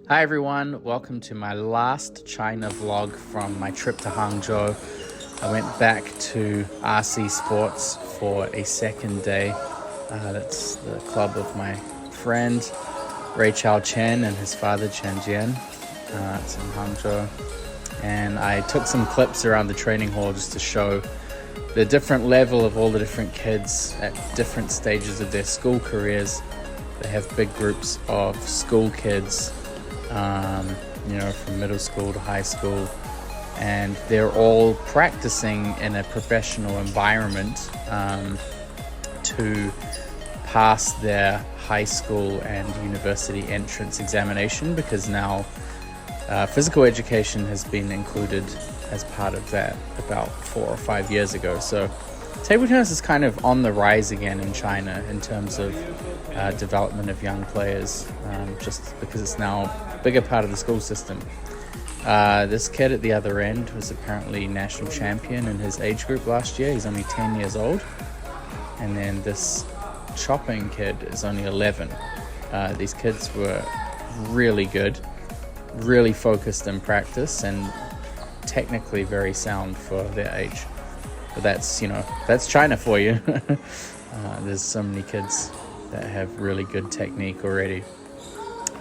Hi everyone, welcome to my last China vlog from my trip to Hangzhou. I went back to RC Sports for a second day. That's the club of my friend Ray Chao Chen and his father Chen Jian. It's in Hangzhou. And I took some clips around the training hall just to show the different level of all the different kids at different stages of their school careers. They have big groups of school kids, from middle school to high school, and they're all practicing in a professional environment to pass their high school and university entrance examination, because now physical education has been included as part of that about 4 or 5 years ago. So table tennis is kind of on the rise again in China in terms of development of young players, just because it's now a bigger part of the school system. This kid at the other end was apparently national champion in his age group last year. He's only 10 years old. And then this Chongqing kid is only 11. These kids were really good, really focused in practice, and technically very sound for their age. But that's China for you. There's so many kids that have really good technique already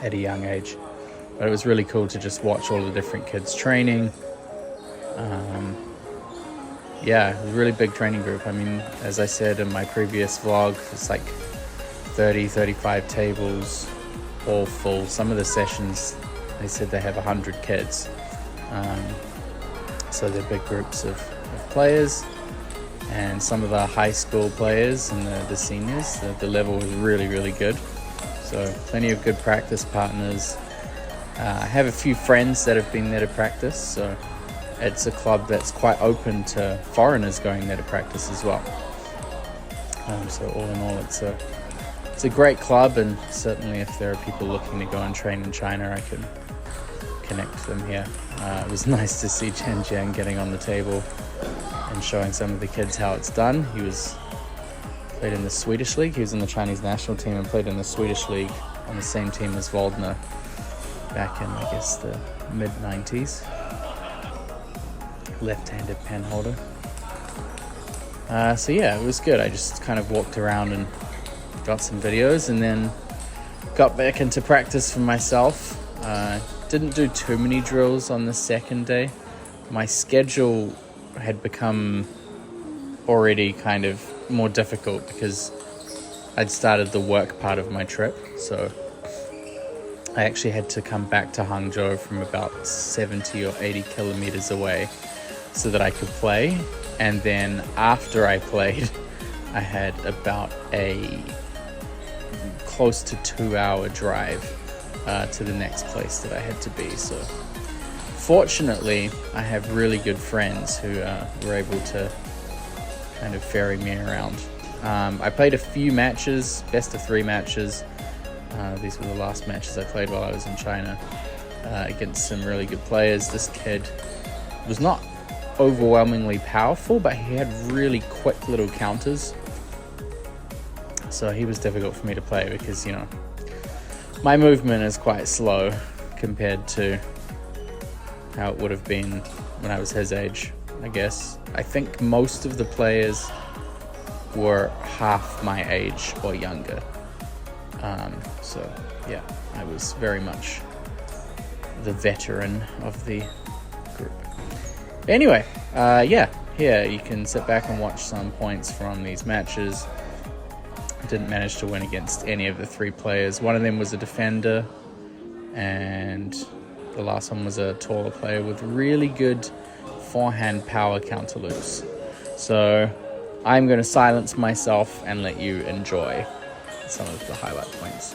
at a young age. But it was really cool to just watch all the different kids training. It was a really big training group. I mean, as I said in my previous vlog, it's like 30, 35 tables, all full. Some of the sessions, they said they have 100 kids. So they're big groups of players. And some of the high school players and the seniors, the level was really, really good. So plenty of good practice partners. I have a few friends that have been there to practice, so it's a club that's quite open to foreigners going there to practice as well. So all in all, it's a great club, and certainly if there are people looking to go and train in China, I can connect them here. It was nice to see Chen Jian getting on the table and showing some of the kids how it's done. He played in the Swedish league. He was in the Chinese national team and played in the Swedish league on the same team as Waldner back in, I guess, the mid-90s. Left-handed pen holder. It was good. I just kind of walked around and got some videos, and then got back into practice for myself. Didn't do too many drills on the second day. My schedule had become already kind of more difficult because I'd started the work part of my trip. So I actually had to come back to Hangzhou from about 70 or 80 kilometers away so that I could play. And then after I played, I had about a close to 2-hour drive to the next place that I had to be. So fortunately, I have really good friends who were able to kind of ferry me around. I played a few matches, best of 3 matches. These were the last matches I played while I was in China, against some really good players. This kid was not overwhelmingly powerful, but he had really quick little counters. So he was difficult for me to play because, my movement is quite slow compared to how it would have been when I was his age, I guess. I think most of the players were half my age or younger. I was very much the veteran of the group. Anyway, here you can sit back and watch some points from these matches. Didn't manage to win against any of the 3 players. One of them was a defender, and the last one was a taller player with really good forehand power counter loops. So I'm going to silence myself and let you enjoy some of the highlight points.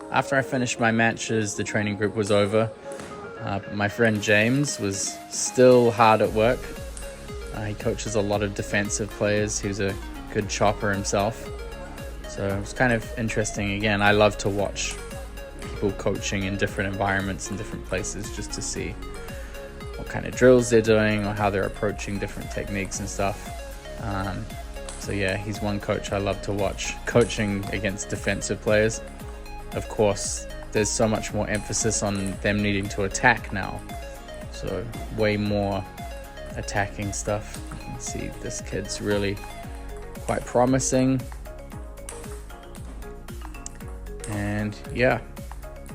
After I finished my matches, the training group was over. My friend James was still hard at work. He coaches a lot of defensive players. He's a good chopper himself. So it was kind of interesting. Again, I love to watch people coaching in different environments and different places just to see what kind of drills they're doing or how they're approaching different techniques and stuff. So yeah, he's one coach I love to watch coaching against defensive players. Of course, there's so much more emphasis on them needing to attack now. So way more attacking stuff. You can see this kid's really quite promising. And yeah,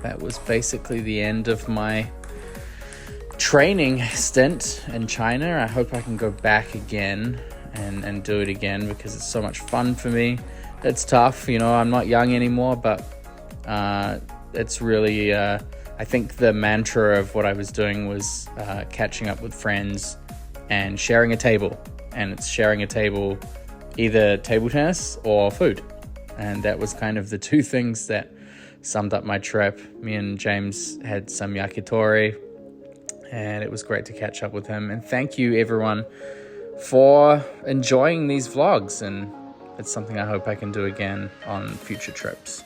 that was basically the end of my training stint in China. I hope I can go back again and do it again because it's so much fun for me. It's tough, you know, I'm not young anymore, but it's really, I think the mantra of what I was doing was catching up with friends and sharing a table. And it's sharing a table, either table tennis or food. And that was kind of the two things that summed up my trip. Me and James had some yakitori, and it was great to catch up with him. And thank you, everyone, for enjoying these vlogs. And it's something I hope I can do again on future trips.